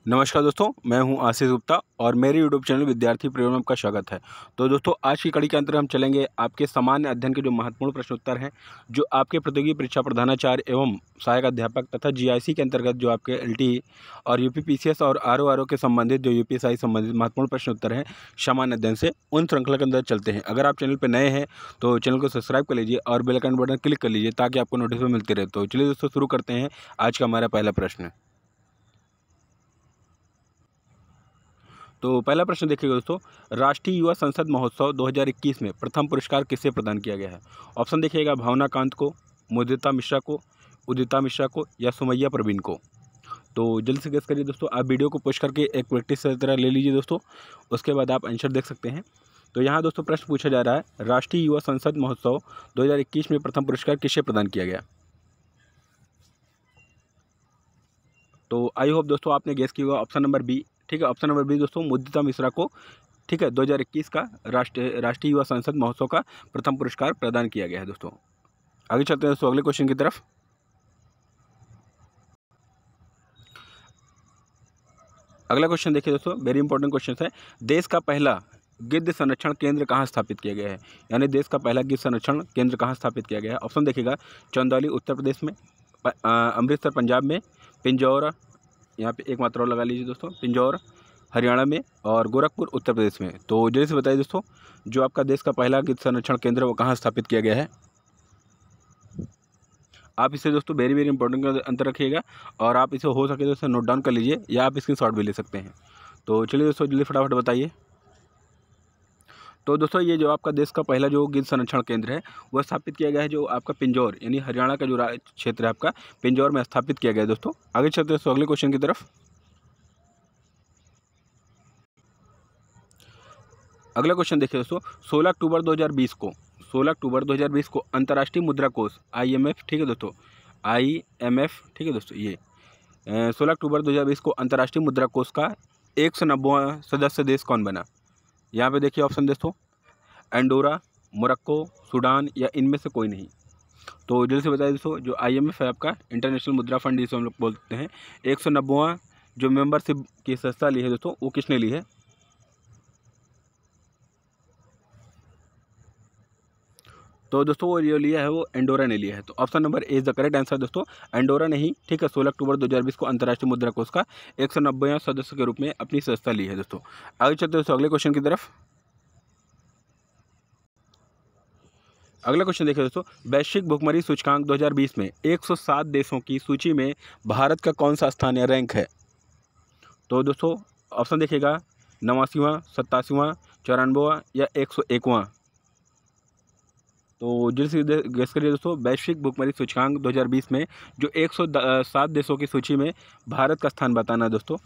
नमस्कार दोस्तों, मैं हूं आशीष गुप्ता और मेरे यूट्यूब चैनल विद्यार्थी प्रेरणा में आपका स्वागत है। तो दोस्तों, आज की कड़ी के अंतर्गत हम चलेंगे आपके सामान्य अध्ययन के जो महत्वपूर्ण प्रश्न उत्तर हैं, जो आपके प्रतियोगी परीक्षा प्रधानाचार्य एवं सहायक अध्यापक तथा जीआईसी के अंतर्गत जो आपके एलटीई और यूपीपीसीएस और आरओ के संबंधित जो यूपीएसआई संबंधित महत्वपूर्ण प्रश्न उत्तर हैं सामान्य अध्ययन से, उन श्रृंखला के अंदर चलते हैं। अगर आप चैनल पर नए हैं तो चैनल को सब्सक्राइब कर लीजिए और बेल आइकन बटन क्लिक कर लीजिए ताकि आपको नोटिफिकेशन मिलती रहे। तो चलिए दोस्तों, शुरू करते हैं आज का हमारा पहला प्रश्न। तो पहला प्रश्न देखिएगा दोस्तों, राष्ट्रीय युवा संसद महोत्सव 2021 में प्रथम पुरस्कार किसे प्रदान किया गया है? ऑप्शन देखिएगा, भावना कांत को, मुदिता मिश्रा को, उदिता मिश्रा को या सुमैया प्रवीण को। तो जल्दी से गेस करिए दोस्तों। आप वीडियो को पोस्ट करके एक प्रैक्टिस की तरह ले लीजिए दोस्तों, उसके बाद आप आंसर देख सकते हैं। तो यहाँ दोस्तों प्रश्न पूछा जा रहा है, राष्ट्रीय युवा संसद महोत्सव 2021 में प्रथम पुरस्कार किसे प्रदान किया गया? तो आई होप दोस्तों आपने गेस किया होगा ऑप्शन नंबर बी। ठीक है, ऑप्शन नंबर बी दोस्तों, मुदिता मिश्रा को, ठीक है, 2021 का राष्ट्रीय युवा संसद महोत्सव का प्रथम पुरस्कार प्रदान किया गया है दोस्तों। आगे चलते हैं दोस्तों अगले क्वेश्चन की तरफ। अगला क्वेश्चन देखिए दोस्तों, वेरी इंपॉर्टेंट क्वेश्चन है। देश का पहला गिद्ध संरक्षण केंद्र कहाँ स्थापित किया गया है? यानी देश का पहला गिद्ध संरक्षण केंद्र कहाँ स्थापित किया गया है? ऑप्शन देखिएगा, चंदौली उत्तर प्रदेश में, अमृतसर पंजाब में, पिंजौर, यहाँ पे एक मात्रा और लगा लीजिए दोस्तों, पिंजौर हरियाणा में और गोरखपुर उत्तर प्रदेश में। तो जल्दी से बताइए दोस्तों, जो आपका देश का पहला गिद्ध संरक्षण केंद्र वो कहाँ स्थापित किया गया है? आप इसे दोस्तों वेरी वेरी इंपॉर्टेंट का अंतर रखिएगा और आप इसे हो सके तो इसे नोट डाउन कर लीजिए या आप इसकी शॉर्ट भी ले सकते हैं। तो चलिए दोस्तों जल्दी फटाफट बताइए। तो दोस्तों ये जो आपका देश का पहला जो गिद्ध संरक्षण केंद्र है वह स्थापित किया गया है जो आपका पिंजौर यानी हरियाणा का जो क्षेत्र है आपका पिंजौर में स्थापित किया गया है दोस्तों। आगे चलते हैं दोस्तों अगले क्वेश्चन की तरफ। अगला क्वेश्चन देखिए दोस्तों, 16 अक्टूबर 2020 को अंतर्राष्ट्रीय मुद्रा कोष IMF, ठीक है दोस्तों, IMF, ठीक है दोस्तों, ये 16 अक्टूबर 2020 को अंतर्राष्ट्रीय मुद्रा कोष का 190वां सदस्य देश कौन बना? यहाँ पे देखिए ऑप्शन दोस्तों, एंडोरा, मोरक्को, सूडान या इनमें से कोई नहीं। तो जल्दी से बताइए दोस्तों, जो IMF है आपका इंटरनेशनल मुद्रा फंड जिसे हम लोग बोलते हैं, 190वां जो मेंबरशिप की संस्था ली है दोस्तों, वो किसने ली है? तो दोस्तों वो जो लिया है वो एंडोरा ने लिया है। तो option number A is the correct answer दोस्तों, एंडोरा ने ही, ठीक है, 16 अक्टूबर 2020 को अंतर्राष्ट्रीय मुद्रा कोष का 190वां सदस्य के रूप में अपनी संस्था ली है दोस्तों। आगे चलते दोस्तों अगले क्वेश्चन की तरफ। अगला क्वेश्चन देखिए दोस्तों, वैश्विक भुखमरी सूचकांक 2020 में 107 देशों की सूची में भारत का कौन सा स्थान या रैंक है? तो दोस्तों ऑप्शन देखिएगा, 89वां, 87वां, 94वां या 101वां। तो जल्दी से गेस करिए दोस्तों, वैश्विक भुखमरी सूचकांक 2020 में जो 107 देशों की सूची में भारत का स्थान बताना है दोस्तों।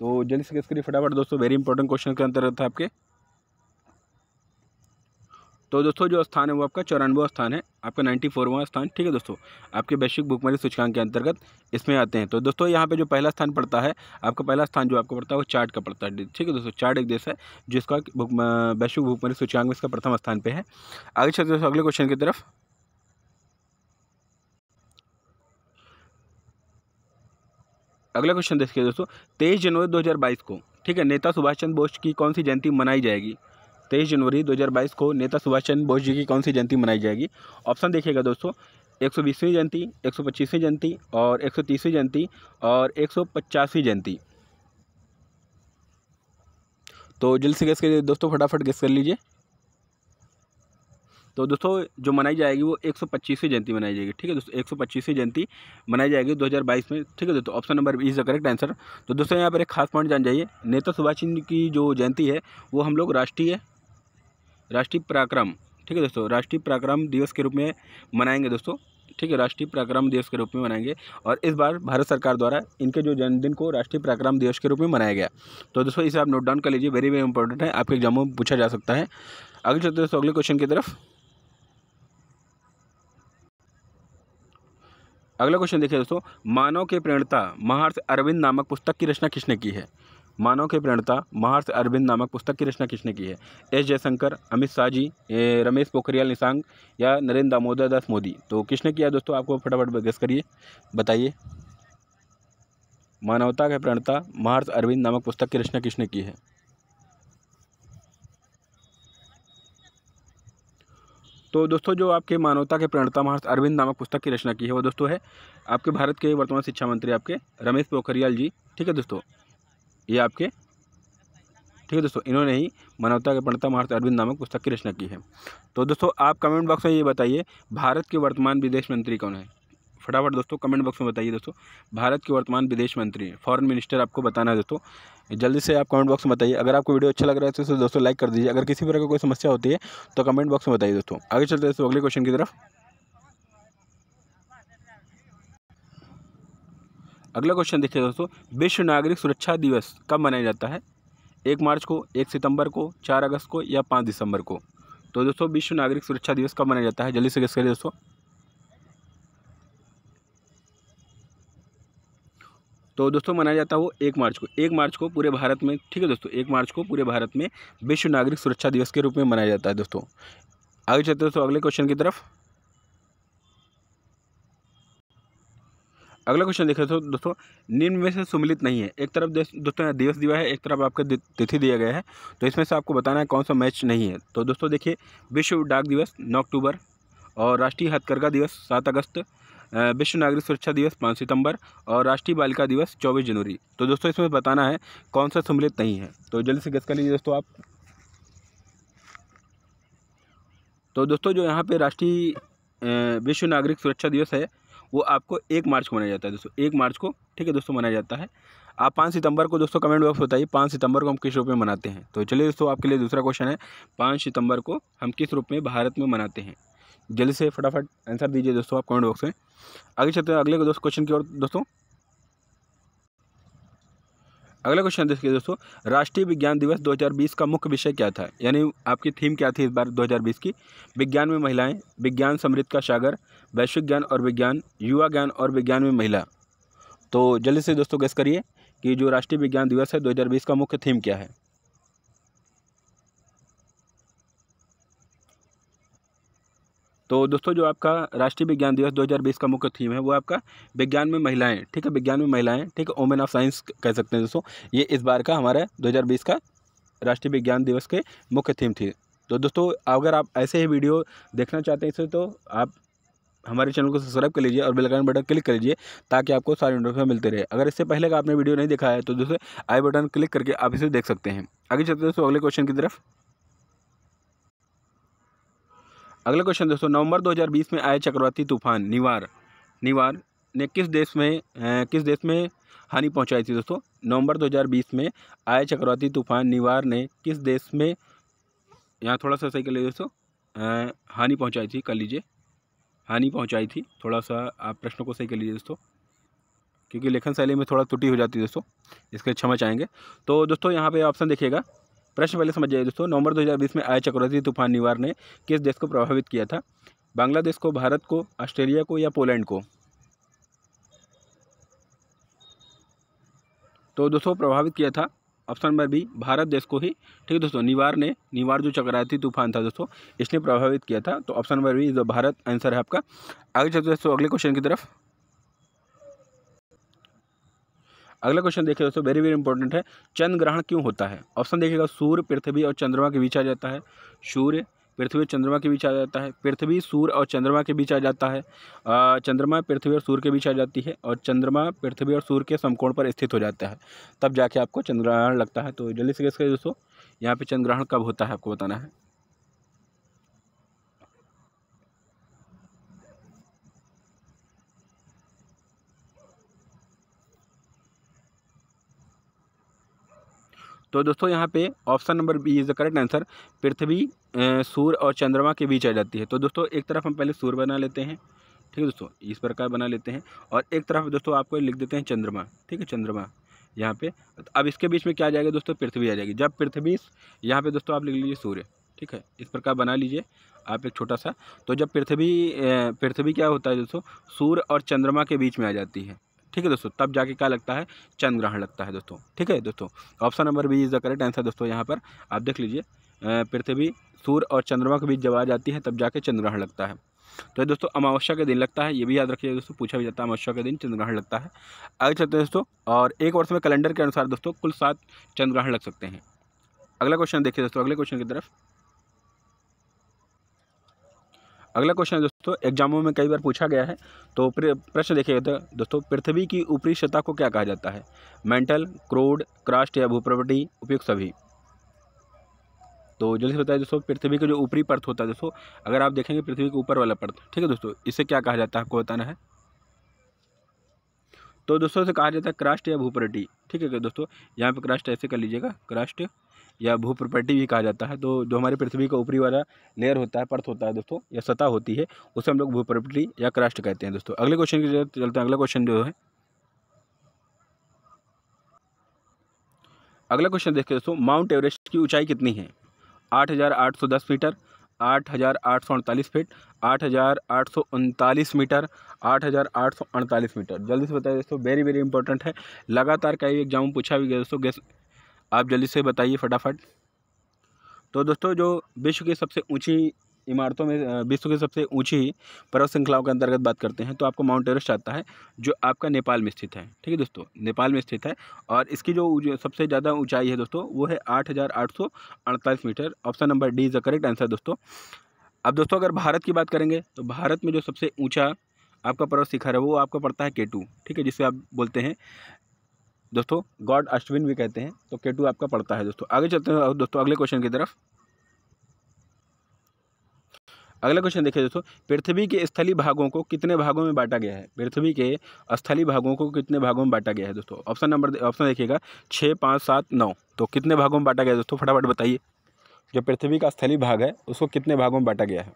तो जल्दी से गेस करिए फटाफट दोस्तों, वेरी इंपॉर्टेंट क्वेश्चन के अंतर्गत है आपके। तो दोस्तों जो स्थान है वो आपका 94वां स्थान है, आपका 94वां स्थान, ठीक है दोस्तों, आपके वैश्विक भुखमरी सूचकांक के अंतर्गत इसमें आते हैं। तो दोस्तों यहाँ पे जो पहला स्थान पड़ता है, आपका पहला स्थान जो आपको पड़ता है वो चार्ट का पड़ता है, ठीक है दोस्तों। चार्ट एक देश है जिसका वैश्विक भुखमरी सूचकांक में इसका प्रथम स्थान पे है। आगे चलते दोस्तों अगले क्वेश्चन की तरफ। अगला क्वेश्चन देखिए दोस्तों, 23 जनवरी 2022 को, ठीक है, नेता सुभाष चंद्र बोस की कौन सी जयंती मनाई जाएगी? 23 जनवरी 2022 को नेता सुभाष चंद्र बोस जी की कौन सी जयंती मनाई जाएगी? ऑप्शन देखिएगा दोस्तों, 120वीं जयंती, 125वीं जयंती और 130वीं जयंती और 150वीं जयंती। तो जल्द से गेस करिए दोस्तों, फटाफट गेस कर लीजिए। तो दोस्तों जो मनाई जाएगी वो 125वीं जयंती मनाई जाएगी, ठीक है दोस्तों, 125वीं जयंती मनाई जाएगी 2022 में, ठीक है दोस्तों। Option number B is the correct answer. तो दोस्तों यहाँ पर एक खास पॉइंट जान जाइए, नेता सुभाष चंद्र की जो जयंती है वो हम लोग राष्ट्रीय पराक्रम, ठीक है दोस्तों, राष्ट्रीय पराक्रम दिवस के रूप में मनाएंगे दोस्तों, ठीक है, राष्ट्रीय पराक्रम दिवस के रूप में मनाएंगे। और इस बार भारत सरकार द्वारा इनके जो जन्मदिन को राष्ट्रीय पराक्रम दिवस के रूप में मनाया गया। तो दोस्तों इसे आप नोट डाउन कर लीजिए, वेरी वेरी इंपॉर्टेंट है, आपके एग्जामों में पूछा जा सकता है। आगे चलते दोस्तों अगले क्वेश्चन की तरफ। अगला क्वेश्चन देखिए दोस्तों, मानव के प्रणेता महर्षि अरविंद नामक पुस्तक की रचना किसने की है? मानव के प्रणेता महर्षि अरविंद नामक पुस्तक की रचना किसने की है? एस जयशंकर, अमित शाह जी, रमेश पोखरियाल निशंक या नरेंद्र दामोदर दास मोदी। तो किसने किया दोस्तों, आपको फटाफट गेस करिए, बताइए। मानवता के प्रणेता महर्षि अरविंद नामक पुस्तक की रचना किसने की है? तो दोस्तों जो आपके मानवता के प्रणेता महर्षि अरविंद नामक पुस्तक की रचना की है वो दोस्तों है आपके भारत के वर्तमान शिक्षा मंत्री आपके रमेश पोखरियाल जी। ठीक है दोस्तों, ये आपके, ठीक है दोस्तों, इन्होंने ही मानवता के प्रणेता महर्षि अरविंद नामक पुस्तक की रचना की है। तो दोस्तों आप कमेंट बॉक्स में ये बताइए भारत के वर्तमान विदेश मंत्री कौन है? फटाफट दोस्तों कमेंट बॉक्स में बताइए दोस्तों, भारत के वर्तमान विदेश मंत्री, फॉरेन मिनिस्टर आपको बताना है दोस्तों। जल्दी से आप कमेंट बॉक्स में बताइए। अगर आपको वीडियो अच्छा लग रहा है तो दोस्तों लाइक कर दीजिए। अगर किसी प्रकार की कोई समस्या होती है तो कमेंट बॉक्स में बताइए दोस्तों। आगे चलते हैं दोस्तों अगले क्वेश्चन की तरफ। अगला क्वेश्चन देखिए दोस्तों, विश्व नागरिक सुरक्षा दिवस कब मनाया जाता है? 1 मार्च को, 1 सितंबर को, 4 अगस्त को या 5 दिसंबर को? तो दोस्तों विश्व नागरिक सुरक्षा दिवस कब मनाया जाता है? जल्दी से गेस करिए दोस्तों। तो दोस्तों मनाया जाता है वो 1 मार्च को। 1 मार्च को पूरे भारत में, ठीक है दोस्तों, 1 मार्च को पूरे भारत में विश्व नागरिक सुरक्षा दिवस के रूप में मनाया जाता है दोस्तों। आगे चलते हैं दोस्तों अगले क्वेश्चन की तरफ। अगला क्वेश्चन देखें तो दोस्तों, निम्न में से सम्मिलित नहीं है। एक तरफ दोस्तों यहाँ दिवस दिया है, एक तरफ आपका तिथि दिया गया है, तो इसमें से आपको बताना है कौन सा मैच नहीं है। तो दोस्तों देखिए, विश्व डाक दिवस 9 अक्टूबर और राष्ट्रीय हथकरघा दिवस 7 अगस्त, विश्व नागरिक सुरक्षा दिवस 5 सितंबर और राष्ट्रीय बालिका दिवस 24 जनवरी। तो दोस्तों इसमें बताना है कौन सा सम्मिलित नहीं है। तो जल्दी से गेस कर लीजिए दोस्तों आप। तो दोस्तों जो यहाँ पे राष्ट्रीय विश्व नागरिक सुरक्षा दिवस है वो आपको 1 मार्च को मनाया जाता है दोस्तों, 1 मार्च को, ठीक है दोस्तों, मनाया जाता है। आप 5 सितंबर को दोस्तों कमेंट बॉक्स बताइए 5 सितंबर को हम किस रूप में मनाते हैं। तो चलिए दोस्तों आपके लिए दूसरा क्वेश्चन है, 5 सितंबर को हम किस रूप में भारत में मनाते हैं? जल्दी से फटाफट आंसर दीजिए दोस्तों आप कमेंट बॉक्स में। आगे चलते हैं अगले दोस्तों क्वेश्चन की ओर दोस्तों। अगला क्वेश्चन देखिए दोस्तों, राष्ट्रीय विज्ञान दिवस 2020 का मुख्य विषय क्या था? यानी आपकी थीम क्या थी इस बार 2020 की? विज्ञान में महिलाएं, विज्ञान समृद्धि का सागर, वैश्विक ज्ञान और विज्ञान, युवा ज्ञान और विज्ञान में महिला। तो जल्दी से दोस्तों गेस करिए कि जो राष्ट्रीय विज्ञान दिवस है 2020 का मुख्य थीम क्या है? तो दोस्तों जो आपका राष्ट्रीय विज्ञान दिवस 2020 का मुख्य थीम है वो आपका विज्ञान में महिलाएं, ठीक है, विज्ञान में महिलाएं, ठीक है, वुमेन ऑफ साइंस कह सकते हैं दोस्तों। ये इस बार का हमारा 2020 का राष्ट्रीय विज्ञान दिवस के मुख्य थीम थी। तो दोस्तों अगर आप ऐसे ही वीडियो देखना चाहते हैं इसे तो आप हमारे चैनल को सब्सक्राइब कर लीजिए और बेल आइकन बटन क्लिक कर लीजिए ताकि आपको सारे नोटिफिकेशन मिलते रहे। अगर इससे पहले का आपने वीडियो नहीं देखा है तो दोस्तों आई बटन क्लिक करके आप इसे देख सकते हैं। आगे चलते हैं दोस्तों अगले क्वेश्चन की तरफ। अगला क्वेश्चन दोस्तों, नवंबर 2020 में आए चक्रवाती तूफान निवार ने किस देश में हानि पहुंचाई थी दोस्तों? नवंबर 2020 में आए चक्रवाती तूफान निवार ने किस देश में, यहाँ थोड़ा सा सही कर लीजिए दोस्तों, हानि पहुंचाई थी, कर लीजिए, हानि पहुंचाई थी। थोड़ा सा आप प्रश्न को सही कर लीजिए दोस्तों, क्योंकि लेखन शैली में थोड़ा त्रुटि हो जाती है दोस्तों, इसके क्षमा चाहेंगे। तो दोस्तों यहाँ पे ऑप्शन देखिएगा, प्रश्न पहले समझ जाइए दोस्तों। नवंबर 2020 में आए चक्रवाती तूफान निवार ने किस देश को प्रभावित किया था? बांग्लादेश को, भारत को, ऑस्ट्रेलिया को या पोलैंड को? तो दोस्तों प्रभावित किया था ऑप्शन नंबर बी, भारत देश को ही, ठीक है दोस्तों। निवार जो चक्रवाती तूफान था दोस्तों इसने प्रभावित किया था, तो ऑप्शन नंबर बी जो भारत आंसर है आपका। आगे चलते दोस्तों अगले क्वेश्चन की तरफ। अगला क्वेश्चन देखिए दोस्तों, वेरी वेरी इंपॉर्टेंट है, चंद्र ग्रहण क्यों होता है? ऑप्शन देखिएगा, सूर्य, पृथ्वी और चंद्रमा के बीच आ जाता है, सूर्य, पृथ्वी और चंद्रमा के बीच आ जाता है, पृथ्वी, सूर्य और चंद्रमा के बीच आ जाता है, चंद्रमा पृथ्वी और सूर्य के बीच आ जाती है, और चंद्रमा पृथ्वी और सूर्य के समकोण पर स्थित हो जाता है, तब जाके आपको चंद्र ग्रहण लगता है। तो जल्दी से गेस करिए दोस्तों, यहाँ पे चंद्र ग्रहण कब होता है आपको बताना है। तो दोस्तों यहाँ पे option number B is the correct answer, पृथ्वी, सूर्य और चंद्रमा के बीच आ जाती है। तो दोस्तों एक तरफ हम पहले सूर्य बना लेते हैं, ठीक है दोस्तों, इस प्रकार बना लेते हैं, और एक तरफ दोस्तों आपको लिख देते हैं चंद्रमा, ठीक है, चंद्रमा यहाँ पे। अब इसके बीच में क्या आ जाएगा दोस्तों? पृथ्वी आ जाएगी। जब पृथ्वी, यहाँ पे दोस्तों आप लिख लीजिए सूर्य, ठीक है, इस प्रकार बना लीजिए आप एक छोटा सा। तो जब पृथ्वी क्या होता है दोस्तों? सूर्य और चंद्रमा के बीच में आ जाती है, ठीक है दोस्तों, तब जाके क्या लगता है? चंद्र ग्रहण लगता है दोस्तों, ठीक है दोस्तों। Option number B is the correct answer दोस्तों। यहाँ पर आप देख लीजिए, पृथ्वी, सूर्य और चंद्रमा के बीच जब आ जाती है तब जाके चंद्र ग्रहण लगता है। तो दोस्तों अमावस्या के दिन लगता है, ये भी याद रखिएगा दोस्तों, पूछा भी जाता है अमावस्या के दिन चंद्रग्रहण लगता है। आगे चलते हैं दोस्तों, और एक वर्ष में कैलेंडर के अनुसार दोस्तों कुल 7 चंद्रग्रहण लग सकते हैं। अगला क्वेश्चन देखिए दोस्तों, अगले क्वेश्चन की तरफ। अगला क्वेश्चन है दोस्तों, एग्जामों में कई बार पूछा गया है, तो प्रश्न देखिएगा दोस्तों, पृथ्वी की ऊपरी सतह को क्या कहा जाता है? मेंटल, क्रोड, क्रस्ट या भूप्रवृत्ति, उपयुक्त सभी। तो जल्दी से बताइए दोस्तों, पृथ्वी का जो ऊपरी परत होता है दोस्तों, अगर आप देखेंगे पृथ्वी के ऊपर वाला परत, ठीक है दोस्तों, इसे क्या कहा जाता है आपको बताना है। तो दोस्तों इसे कहा जाता है क्रस्ट या भूप्रवृत्ति, ठीक है दोस्तों, यहाँ पे क्रस्ट ऐसे कर लीजिएगा, क्रस्ट या भूप्रवृत्ति भी कहा जाता है। तो जो हमारी पृथ्वी का ऊपरी वाला लेयर होता है, परत होता है दोस्तों, या सतह होती है, उसे हम लोग भूप्रवृत्ति या क्रस्ट कहते हैं दोस्तों। अगले क्वेश्चन की तरफ चलते हैं। अगला क्वेश्चन जो है, अगला क्वेश्चन देखिए दोस्तों, माउंट एवरेस्ट की ऊंचाई कितनी है? 8,810 मीटर, 8,848 फीट, 8,839 मीटर, 8,848 मीटर। जल्दी से बताइए दोस्तों, वेरी वेरी इंपॉर्टेंट है, लगातार कई एग्जाम में पूछा भी गया दोस्तों, गेस आप जल्दी से बताइए फटाफट। तो दोस्तों जो विश्व की सबसे ऊंची इमारतों में, विश्व की सबसे ऊंची पर्वत श्रृंखलाओं के अंतर्गत बात करते हैं, तो आपको माउंट एवरेस्ट आता है, जो आपका नेपाल में स्थित है, ठीक है दोस्तों, नेपाल में स्थित है। और इसकी जो सबसे ज़्यादा ऊंचाई है दोस्तों, वो है 8,848 metre. Option number D is the correct answer दोस्तों। अब दोस्तों अगर भारत की बात करेंगे, तो भारत में जो सबसे ऊंचा आपका पर्वत शिखर है, वो आपका पड़ता है K2, ठीक है, जिसे आप बोलते हैं दोस्तों गॉड अश्विन भी कहते हैं। तो K2 आपका पड़ता है दोस्तों। आगे चलते हैं दोस्तों अगले क्वेश्चन की तरफ। अगला क्वेश्चन देखिए दोस्तों, पृथ्वी के स्थलीय भागों को कितने भागों में बांटा गया है? पृथ्वी के स्थलीय भागों को कितने भागों में बांटा गया है दोस्तों? ऑप्शन देखिएगा 6, 5, 7, 9। तो कितने भागों में बांटा गया है दोस्तों, फटाफट बताइए। जो पृथ्वी का स्थलीय भाग है, उसको कितने भागों में बांटा गया है?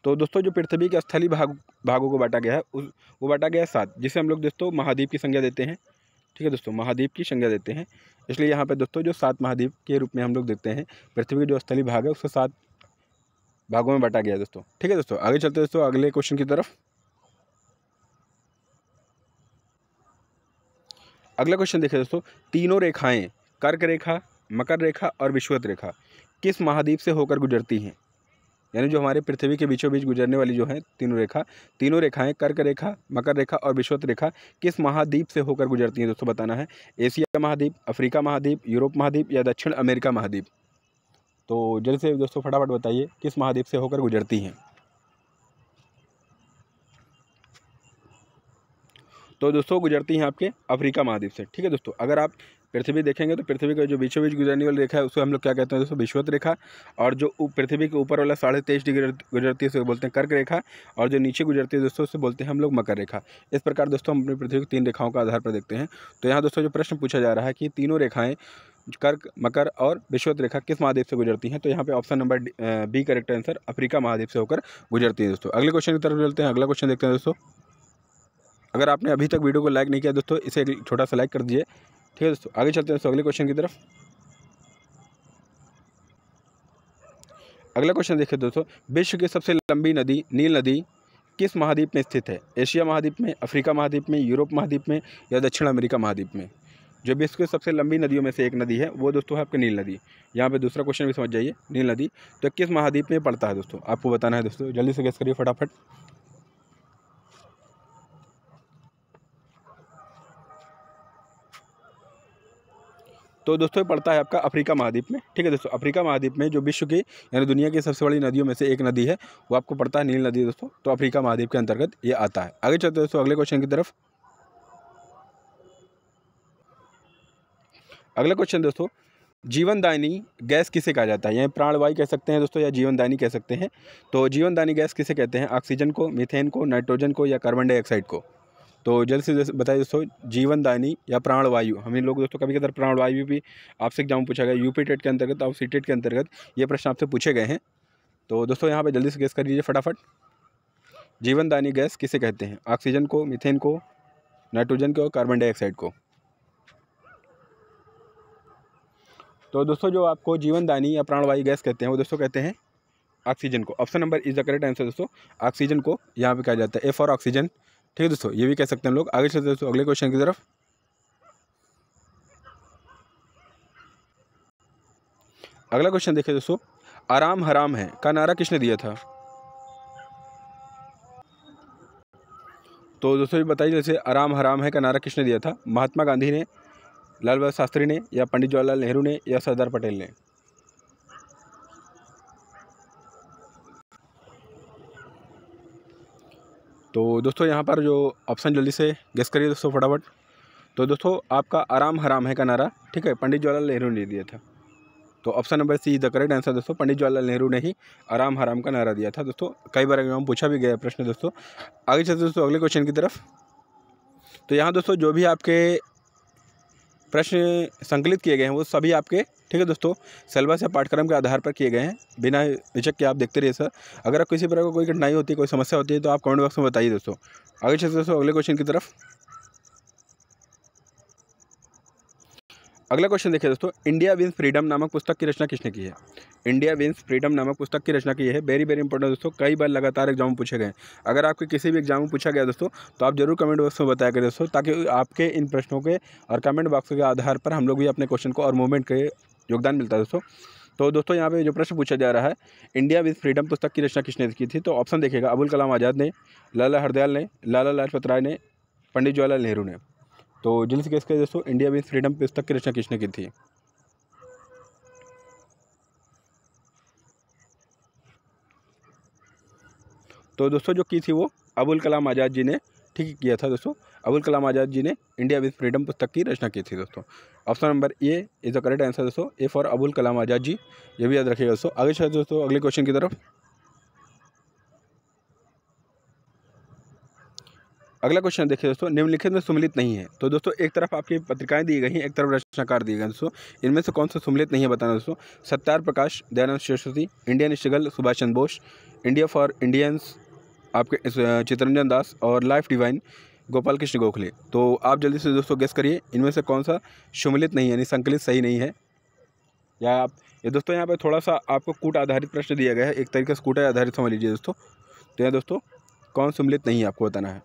तो दोस्तों जो पृथ्वी के स्थलीय भागों को बांटा गया है, वो बांटा गया है 7, जिसे हम लोग दोस्तों महाद्वीप की संज्ञा देते हैं, ठीक है दोस्तों, महाद्वीप की संज्ञा देते हैं। इसलिए यहाँ पे दोस्तों जो 7 महाद्वीप के रूप में हम लोग देखते हैं, पृथ्वी के जो स्थलीय भाग है उसको 7 भागों में बांटा गया है दोस्तों, ठीक है दोस्तों। आगे चलते हैं दोस्तों अगले क्वेश्चन की तरफ। अगला क्वेश्चन देखिए दोस्तों, तीनों रेखाएं कर्क रेखा, मकर रेखा और विषुवत रेखा किस महाद्वीप से होकर गुजरती हैं? यानी जो हमारे पृथ्वी के बीचों बीच गुजरने वाली जो है तीनों रेखाएं कर्क रेखा, मकर रेखा और विषुवत रेखा किस महाद्वीप से होकर गुजरती हैं दोस्तों, बताना है। एशिया महाद्वीप, अफ्रीका महाद्वीप, यूरोप महाद्वीप या दक्षिण अमेरिका महाद्वीप। तो जल्दी से दोस्तों फटाफट बताइए किस महाद्वीप से होकर गुजरती हैं। तो दोस्तों गुजरती हैं आपके अफ्रीका महाद्वीप से, ठीक है दोस्तों। अगर आप पृथ्वी देखेंगे तो पृथ्वी का जो बीचों बीच गुजरने वाली रेखा है उसको हम लोग क्या कहते हैं दोस्तों, विषुवत रेखा। और जो पृथ्वी के ऊपर वाला 23.5 डिग्री गुजरती है उसे बोलते हैं कर्क रेखा, और जो नीचे गुजरती है दोस्तों उसे बोलते हैं हम लोग मकर रेखा। इस प्रकार दोस्तों हम अपनी पृथ्वी की 3 रेखाओं का आधार पर देखते हैं। तो यहाँ दोस्तों जो प्रश्न पूछा जा रहा है कि तीनों रेखाएं कर्क, मकर और विषुवत रेखा किस महाद्वीप से गुजरती हैं, तो यहाँ पे option number B correct answer, Africa महाद्वीप से होकर गुजरती है दोस्तों। अगले क्वेश्चन की तरफ चलते हैं। अगला क्वेश्चन देखते हैं दोस्तों। अगर आपने अभी तक वीडियो को लाइक नहीं किया दोस्तों, इसे एक छोटा सा लाइक कर दीजिए, ठीक है दोस्तों। आगे चलते हैं दोस्तों अगले क्वेश्चन की तरफ। अगला क्वेश्चन देखिए दोस्तों, विश्व की सबसे लंबी नदी नील नदी किस महाद्वीप में स्थित है? एशिया महाद्वीप में, अफ्रीका महाद्वीप में, यूरोप महाद्वीप में या दक्षिण अमेरिका महाद्वीप में? जो विश्व की सबसे लंबी नदियों में से एक नदी है वो दोस्तों है आपकी नील नदी। यहाँ पे दूसरा क्वेश्चन भी समझ जाइए, नील नदी तो किस महाद्वीप में पड़ता है दोस्तों, आपको बताना है दोस्तों। जल्दी से गेस करिए फटाफट। तो दोस्तों ये पड़ता है आपका अफ्रीका महाद्वीप में, ठीक है दोस्तों। अफ्रीका महाद्वीप में जो विश्व की यानी दुनिया की सबसे बड़ी नदियों में से एक नदी है वो आपको पड़ता है नील नदी दोस्तों। तो अफ्रीका महाद्वीप के अंतर्गत ये आता है। आगे चलते हैं दोस्तों अगले क्वेश्चन की तरफ। अगला क्वेश्चन दोस्तों, जीवनदायिनी गैस किसे कहा जाता है? यह प्राणवायु कह सकते हैं दोस्तों या जीवनदायिनी कह सकते हैं। तो जीवनदायिनी गैस किसे कहते हैं? ऑक्सीजन को, मीथेन को, नाइट्रोजन को या कार्बन डाइऑक्साइड को? तो जल्द से बताइए दोस्तों, जीवनदायिनी या प्राणवायु। हम लोग दोस्तों कभी कभार प्राणवायु भी आपसे एग्जाम पूछा गया, यूपी टेट के अंतर्गत और सीटेट के अंतर्गत ये प्रश्न आपसे पूछे गए हैं। तो दोस्तों यहाँ पे जल्दी से गेस कर लीजिए फटाफट, जीवनदायिनी गैस किसे कहते हैं? ऑक्सीजन को, मीथेन को, नाइट्रोजन को, कार्बन डाइऑक्साइड को? तो दोस्तों जो आपको जीवनदायिनी या प्राणवायु गैस कहते हैं वो दोस्तों कहते हैं ऑक्सीजन को। Option number is the correct answer दोस्तों, ऑक्सीजन को यहाँ पे कहा जाता है, ए फॉर ऑक्सीजन, ठीक है दोस्तों, ये भी कह सकते हैं हम लोग। आगे चलते दोस्तों अगले क्वेश्चन की तरफ। अगला क्वेश्चन देखिए दोस्तों, आराम हराम है का नारा किसने दिया था? तो दोस्तों ये बताइए, जैसे आराम हराम है का नारा किसने दिया था? महात्मा गांधी ने, लाल बहादुर शास्त्री ने, या पंडित जवाहरलाल नेहरू ने, या सरदार पटेल ने? तो दोस्तों यहाँ पर जो ऑप्शन जल्दी से गेस करिए दोस्तों फटाफट। तो दोस्तों आपका आराम हराम है का नारा, ठीक है, पंडित जवाहरलाल नेहरू ने दिया था। तो option number C is the correct answer दोस्तों। पंडित जवाहरलाल नेहरू ने ही आराम हराम का नारा दिया था दोस्तों। कई बार एग्जाम पूछा भी गया प्रश्न दोस्तों। आगे चलते दोस्तों अगले क्वेश्चन की तरफ। तो यहाँ दोस्तों जो भी आपके प्रश्न संकलित किए गए हैं वो सभी आपके, ठीक है दोस्तों, सिलेबस या पाठ्यक्रम के आधार पर किए गए हैं। बिना हिचक के आप देखते रहिए सर। अगर आप किसी प्रकार कोई कठिनाई होती है, कोई समस्या होती है, तो आप कमेंट बॉक्स में बताइए दोस्तों। आगे चलते दोस्तों अगले क्वेश्चन की तरफ। अगला क्वेश्चन देखिए दोस्तों, इंडिया विंस फ्रीडम नामक पुस्तक की रचना किसने की है? इंडिया विंस फ्रीडम नामक पुस्तक की रचना की है। वेरी वेरी इंपॉर्टेंट दोस्तों, कई बार लगातार एग्जाम में पूछे गए। अगर आपके किसी भी एग्जाम में पूछा गया दोस्तों, तो आप जरूर कमेंट बॉक्स में बताया करें दोस्तों, ताकि आपके इन प्रश्नों के और कमेंट बॉक्स के आधार पर हम लोग भी अपने क्वेश्चन को और मूवमेंट के योगदान मिलता है दोस्तों। तो दोस्तों यहाँ पे जो प्रश्न पूछा जा रहा है, इंडिया विंस फ्रीडम पुस्तक की रचना किसने की थी? तो ऑप्शन देखिएगा, अबुल कलाम आज़ाद ने, लाला हरदयाल ने, लाला लाजपत राय ने, पंडित जवाहरलाल नेहरू ने। तो जल्दी से गेस करिए दोस्तों, इंडिया विंस फ्रीडम पुस्तक की रचना किसने की थी? तो दोस्तों जो की थी वो अबुल कलाम आज़ाद जी ने ठीक किया था दोस्तों। अबुल कलाम आज़ाद जी ने इंडिया विद फ्रीडम पुस्तक की रचना की थी दोस्तों। Option number A is the correct answer दोस्तों, ए फॉर अबुल कलाम आज़ाद जी। ये भी याद रखिएगा दोस्तों। आगे चलते दोस्तों अगले क्वेश्चन की तरफ। अगला क्वेश्चन देखिए दोस्तों, निम्नलिखित में सुमिलित नहीं है। तो दोस्तों एक तरफ आपकी पत्रिकाएं दी गई हैं, एक तरफ रचनाकार दिए गए दोस्तों। इनमें से कौन सा सुमिलित नहीं है बताना दोस्तों। Satyarth Prakash, Dayanand Saraswati, Indian struggle Subhash Chandra Bose, India for Indians आपके चित्तरंजन दास, और लाइफ डिवाइन गोपाल कृष्ण गोखले। तो आप जल्दी से दोस्तों गेस करिए, इनमें से कौन सा सुमिलित नहीं है, यानी संकलित सही नहीं है। या आप ये दोस्तों यहाँ पे थोड़ा सा आपको कूट आधारित प्रश्न दिया गया है, एक तरीके से कूट आधारित समझ लीजिए दोस्तों। तो यहाँ दोस्तों कौन सुमिलित नहीं है आपको बताना है।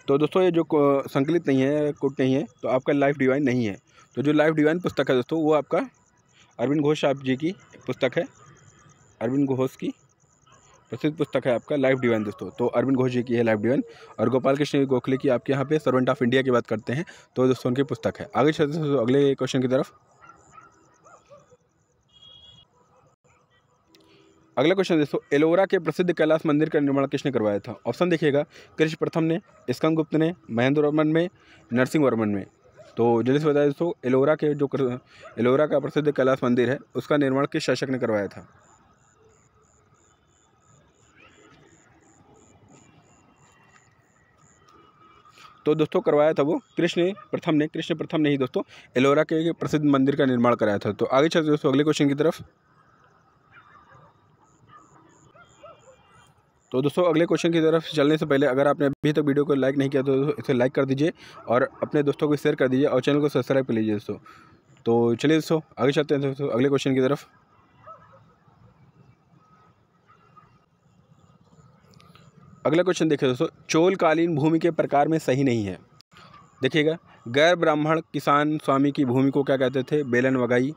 तो दोस्तों ये जो संकलित नहीं है, कूट नहीं है, तो आपका लाइफ डिवाइन नहीं है। तो जो लाइफ डिवाइन पुस्तक है दोस्तों, वो आपका अरविंद घोष साहब जी की पुस्तक है। अरविंद घोष की प्रसिद्ध पुस्तक है आपका लाइफ डिवाइन दोस्तों। तो अरविंद घोष जी की है लाइफ डिवाइन, और गोपाल कृष्ण गोखले की आपके यहाँ पे सर्वेंट ऑफ इंडिया की बात करते हैं, तो दोस्तों उनकी पुस्तक है। आगे चलते हैं अगले क्वेश्चन की तरफ। अगला क्वेश्चन दोस्तों, एलोरा के प्रसिद्ध कैलाश मंदिर का निर्माण किसने करवाया था? ऑप्शन देखिएगा, कृष्ण प्रथम ने, स्कंदगुप्त ने, महेंद्र वर्मन में, नरसिंह वर्मन में। तो जल्दी से बताइए दोस्तों, एलोरा का प्रसिद्ध कैलाश मंदिर है, उसका निर्माण किस शासक ने करवाया था? तो दोस्तों करवाया था वो कृष्ण प्रथम ने ही दोस्तों एलोरा के प्रसिद्ध मंदिर का निर्माण कराया था। तो आगे चलते दोस्तों अगले क्वेश्चन की तरफ। तो दोस्तों अगले क्वेश्चन की तरफ चलने से पहले अगर आपने अभी तक वीडियो को लाइक नहीं किया तो इसे लाइक कर दीजिए और अपने दोस्तों को शेयर कर दीजिए और चैनल को सब्सक्राइब कर लीजिए दोस्तों। तो चलिए दोस्तों आगे चलते हैं दोस्तों अगले क्वेश्चन की तरफ। अगला क्वेश्चन देखिए दोस्तों, चोलकालीन भूमि के प्रकार में सही नहीं है। देखिएगा, गैर ब्राह्मण किसान स्वामी की भूमि को क्या कहते थे? बेलन वगाई।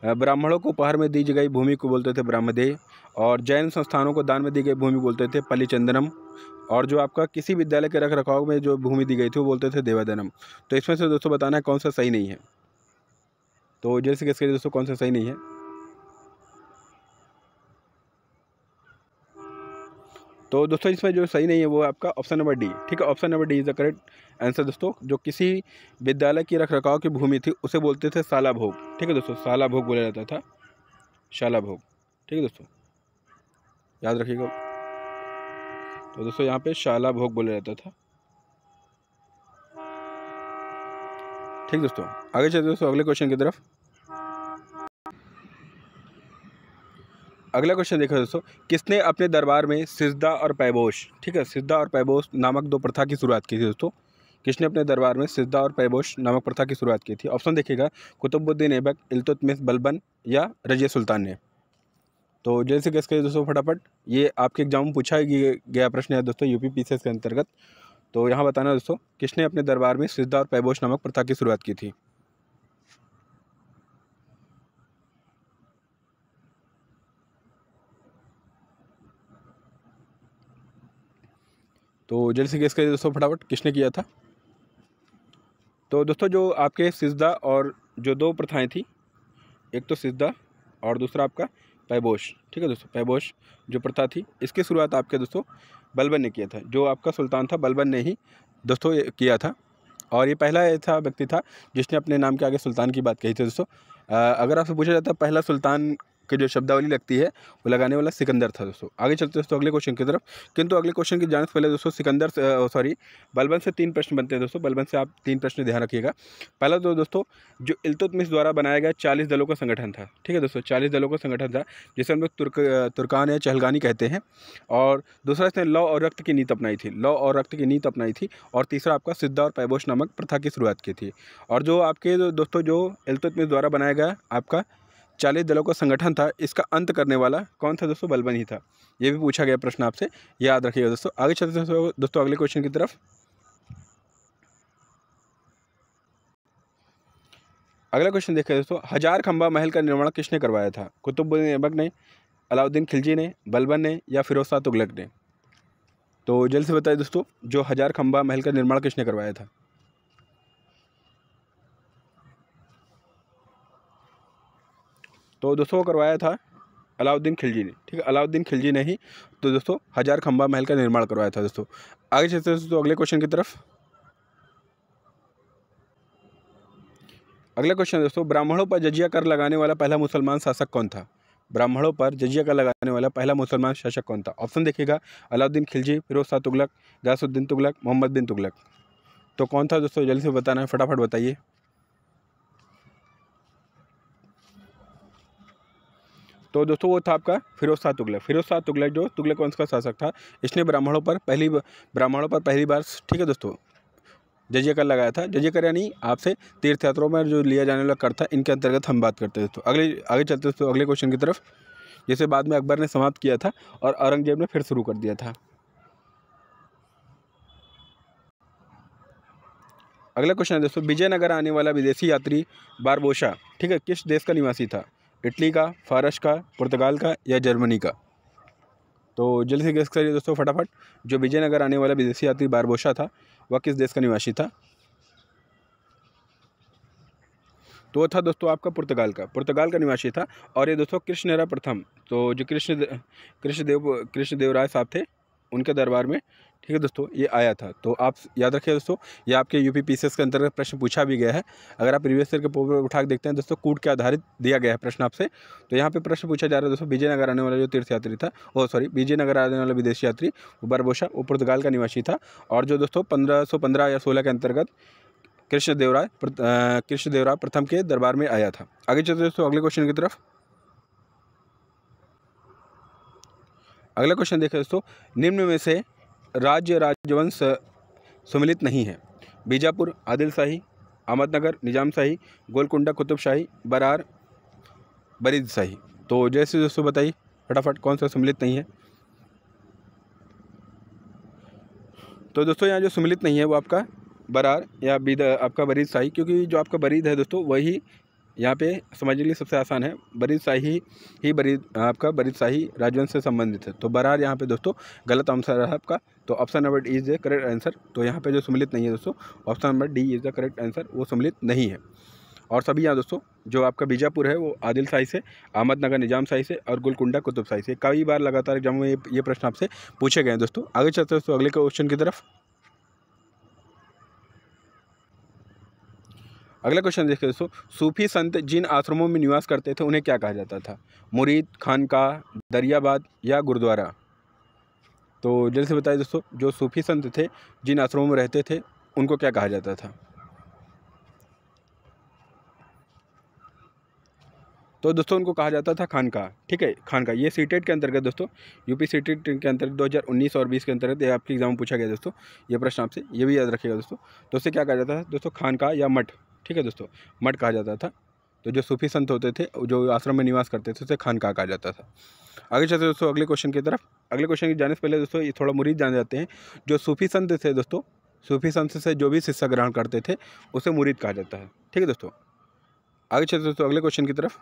ब्राह्मणों को उपहार में दी गई भूमि को बोलते थे ब्राह्मदेय, और जैन संस्थानों को दान में दी गई भूमि बोलते थे पल्लीचंदनम, और जो आपका किसी विद्यालय के रख रखाव में जो भूमि दी गई थी वो बोलते थे देवादनम। तो इसमें से दोस्तों बताना है कौन सा सही नहीं है। तो जैसे कि इसके दोस्तों कौन सा सही नहीं है। तो दोस्तों इसमें जो सही नहीं है वो आपका ऑप्शन नंबर डी, ठीक है, option number D is the correct answer दोस्तों। जो किसी विद्यालय की रख रखाव की भूमि थी उसे बोलते थे शाला भोग, ठीक है दोस्तों, शाला भोग बोला जाता था, शाला भोग, ठीक है दोस्तों, याद रखिएगा। तो दोस्तों यहाँ पे शाला भोग बोला जाता था, ठीक दोस्तों। आगे चलते दोस्तों अगले क्वेश्चन की तरफ। अगला क्वेश्चन देखो दोस्तों, किसने अपने दरबार में सिजदा और पैबोश, ठीक है, सिजदा और पैबोश नामक दो प्रथा की शुरुआत की थी दोस्तों। किसने अपने दरबार में सिजदा और पैबोश नामक प्रथा की शुरुआत की थी? ऑप्शन देखिएगा, कुतुबुद्दीन ऐबक, इल्तुतमिश बलबन, या रजिया सुल्तान ने। तो जैसे गेस करिए दोस्तों फटाफट, ये आपके एग्जाम में पूछा गया प्रश्न है दोस्तों यूपी पीसीएस के अंतर्गत। तो यहाँ बताना दोस्तों, किसने अपने दरबार में सिजदा और पैबोश नामक प्रथा की शुरुआत की थी? तो जल्दी से गेस करिए दोस्तों फटाफट, किसने किया था। तो दोस्तों जो आपके सिजदा और जो दो प्रथाएं थी, एक तो सिजदा और दूसरा आपका पैबोश, ठीक है दोस्तों। पैबोश जो प्रथा थी, इसकी शुरुआत आपके दोस्तों बलबन ने किया था। जो आपका सुल्तान था बलबन ने ही दोस्तों ये किया था, और ये पहला ऐसा व्यक्ति था जिसने अपने नाम के आगे सुल्तान की बात कही थी दोस्तों। अगर आपसे पूछा जाता है पहला सुल्तान की जो शब्दावली लगती है वो लगाने वाला सिकंदर था दोस्तों। आगे चलते हैं दोस्तों अगले क्वेश्चन की तरफ। किंतु अगले क्वेश्चन की जाने से पहले दोस्तों सिकंदर से बलबन से 3 प्रश्न बनते हैं दोस्तों। बलबन से आप 3 प्रश्न ध्यान रखिएगा। पहला तो दोस्तों जो इल्तुतमिश द्वारा बनाया गया 40 दलों का संगठन था, ठीक है दोस्तों। 40 दलों का संगठन था जिसे हम लोग तुर्कान या चहलगानी कहते हैं। और दूसरा इसने लौ और रक्त की नीति अपनाई थी, लौ और रक्त की नीति अपनाई थी। और तीसरा आपका सिद्दा और पैबोश नामक प्रथा की शुरुआत की थी। और जो आपके दोस्तों जो इल्तुतमिश द्वारा बनाया गया आपका 40 दलों का संगठन था, इसका अंत करने वाला कौन था दोस्तों? बलबन ही था। ये भी पूछा गया प्रश्न आपसे, याद रखिएगा दोस्तों। आगे चलते हैं दोस्तों अगले क्वेश्चन की तरफ। अगला क्वेश्चन देखिए दोस्तों, हजार खंबा महल का निर्माण किसने करवाया था? कुतुबुद्दीन ऐबक ने, अलाउद्दीन खिलजी ने, बलबन ने या फिरोज शाह तुगलक ने? तो जल्द से बताइए दोस्तों, जो हजार खंबा महल का निर्माण किसने करवाया था? तो दोस्तों वो करवाया था अलाउद्दीन खिलजी ने, ठीक है। अलाउद्दीन खिलजी ने ही तो दोस्तों हजार खंबा महल का निर्माण करवाया था दोस्तों। आगे चलते हैं दोस्तों अगले क्वेश्चन की तरफ। अगला क्वेश्चन दोस्तों, ब्राह्मणों पर जजिया कर लगाने वाला पहला मुसलमान शासक कौन था? ब्राह्मणों पर जजिया कर लगाने वाला पहला मुसलमान शासक कौन था? ऑप्शन देखिएगा, अलाउद्दीन खिलजी, फिरोज शाह तुगलक, गयासुद्दीन तुगलक, मोहम्मद बिन तुगलक। तो कौन था दोस्तों? जल्दी से बताना है, फटाफट बताइए। तो दोस्तों वो था आपका फिरोज शाह तुगलक। फिरोज शाह तुगलक जो तुगलक वंश का शासक था, इसने ब्राह्मणों पर पहली बार, ठीक है दोस्तों, जजिया कर लगाया था। जजिया कर यानी आपसे तीर्थ यात्रों में जो लिया जाने वाला कर था, इनके अंतर्गत हम बात करते हैं दोस्तों। आगे चलते दोस्तों अगले क्वेश्चन की तरफ, जिसे बाद में अकबर ने समाप्त किया था और औरंगजेब ने फिर शुरू कर दिया था। अगला क्वेश्चन है दोस्तों, विजयनगर आने वाला विदेशी यात्री बारबोसा, ठीक है, किस देश का निवासी था? इटली का, फारस का, पुर्तगाल का या जर्मनी का? तो जल्दी से गेस करिए दोस्तों फटाफट। जो विजयनगर आने वाला विदेशी यात्री बारबोसा था, वह किस देश का निवासी था? तो वो था दोस्तों आपका पुर्तगाल का निवासी था। और ये दोस्तों कृष्णदेवराय प्रथम, तो जो कृष्णदेव राय साहब थे, उनके दरबार में, ठीक है दोस्तों, ये आया था। तो आप याद रखिए दोस्तों, ये आपके यूपी पीसीएस के अंतर्गत प्रश्न पूछा भी गया है। अगर आप प्रीवियस ईयर के पेपर उठा के देखते हैं दोस्तों, कूट के आधारित दिया गया है प्रश्न आपसे। तो यहाँ पे प्रश्न पूछा जा रहा है दोस्तों, विजयनगर आने वाला जो तीर्थयात्री था, विजयनगर आने वाला विदेशी यात्री बारबोसा, वो पुर्तगाल का निवासी था। और जो दोस्तों 1515 या 16 के अंतर्गत कृष्णदेवराय प्रथम के दरबार में आया था। आगे चलते दोस्तों अगले क्वेश्चन की तरफ। अगला क्वेश्चन देखिए दोस्तों, निम्न में से राज्य राजवंश सम्मिलित नहीं है? बीजापुर, आदिल शाही, अहमदनगर, निजाम शाही, गोलकुंडा कुतुब शाही, बरार बरीद शाही। तो जैसे दोस्तों बताइए फटाफट, कौन सा सम्मिलित नहीं है? तो दोस्तों यहाँ जो सम्मिलित नहीं है वो आपका बरार या आपका बरीद शाही, क्योंकि जो आपका बरीद है दोस्तों वही यहाँ पे समझने के लिए सबसे आसान है। बरीद शाही बरीद शाही राजवंश से संबंधित है। तो बरार यहाँ पे दोस्तों गलत आंसर है आपका। तो option number D is the correct answer. तो यहाँ पे जो सम्मिलित नहीं है दोस्तों, option number D is the correct answer, वो सम्मिलित नहीं है। और सभी यहाँ दोस्तों जो आपका बीजापुर है वो आदिल शाही से, अहमदनगर निजाम शाही से और गोलकुंडा कुतुब शाही से। कई बार लगातार एग्जाम में ये प्रश्न आपसे पूछे गए हैं दोस्तों। आगे चलते हैं दोस्तों अगले क्वेश्चन की तरफ। अगला क्वेश्चन देखिए दोस्तों, सूफी संत जिन आश्रमों में निवास करते थे उन्हें क्या कहा जाता था? मुरीद, खानकाह, दरियाबाद या गुरुद्वारा? तो जल्दी से बताइए दोस्तों, जो सूफी संत थे जिन आश्रमों में रहते थे उनको क्या कहा जाता था? तो दोस्तों उनको कहा जाता था खानकाह, ठीक है, खानकाह। ये सीटेट के अंतर्गत दोस्तों, यूपी सीटेट के अंतर्गत 2019 और 20 के अंतर्गत ये आपके एग्जाम में पूछा गया दोस्तों, ये प्रश्न आपसे, ये भी याद रखिएगा दोस्तों। तो उससे क्या कहा जाता है दोस्तों? खानकाह या मठ, ठीक है दोस्तों, मठ कहा जाता था। तो जो सूफी संत होते थे, जो आश्रम में निवास करते थे, उसे खानकाह कहा जाता था। आगे चलते दोस्तों अगले क्वेश्चन की तरफ। अगले क्वेश्चन की जाने से पहले दोस्तों ये थोड़ा मुरीद जान जाते हैं। जो सूफी संत थे दोस्तों, सूफी संत से जो भी शिक्षा ग्रहण करते थे उसे मुरीद कहा जाता है, ठीक है दोस्तों। आगे चलते दोस्तों अगले क्वेश्चन की तरफ।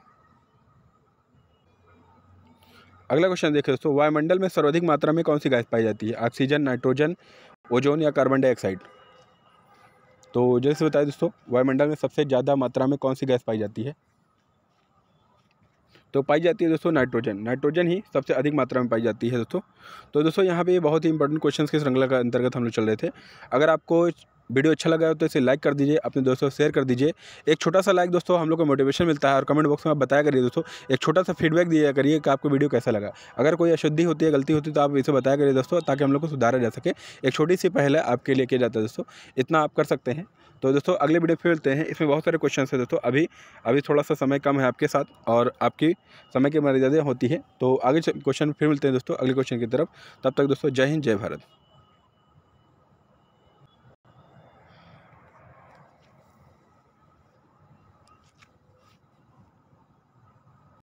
अगला क्वेश्चन देखिए दोस्तों, वायुमंडल में सर्वाधिक मात्रा में कौन सी गैस पाई जाती है? ऑक्सीजन, नाइट्रोजन, ओजोन या कार्बन डाइऑक्साइड। तो जैसे बताया दोस्तों, वायुमंडल में सबसे ज़्यादा मात्रा में कौन सी गैस पाई जाती है? तो पाई जाती है दोस्तों नाइट्रोजन। नाइट्रोजन ही सबसे अधिक मात्रा में पाई जाती है दोस्तों। तो दोस्तों यहाँ पे बहुत ही इंपॉर्टेंट क्वेश्चंस की श्रृंखला के अंतर्गत हम लोग चल रहे थे। अगर आपको वीडियो अच्छा लगा हो तो इसे लाइक कर दीजिए, अपने दोस्तों को शेयर कर दीजिए। एक छोटा सा लाइक दोस्तों हम लोग को मोटिवेशन मिलता है, और कमेंट बॉक्स में आप बताया करिए दोस्तों, एक छोटा सा फीडबैक दिया करिए कि आपको वीडियो कैसा लगा। अगर कोई अशुद्धि होती है, गलती होती है, तो आप इसे बताया करिए दोस्तों, ताकि हम लोग को सुधारा जा सके। एक छोटी सी पहल है आपके लिए किया जाता है दोस्तों, इतना आप कर सकते हैं। तो दोस्तों अगले वीडियो फिर मिलते हैं, इसमें बहुत सारे क्वेश्चन है दोस्तों। अभी थोड़ा सा समय कम है आपके साथ, और आपकी समय की मर्यादा होती है। तो आगे क्वेश्चन फिर मिलते हैं दोस्तों अगले क्वेश्चन की तरफ। तब तक दोस्तों जय हिंद, जय भारत।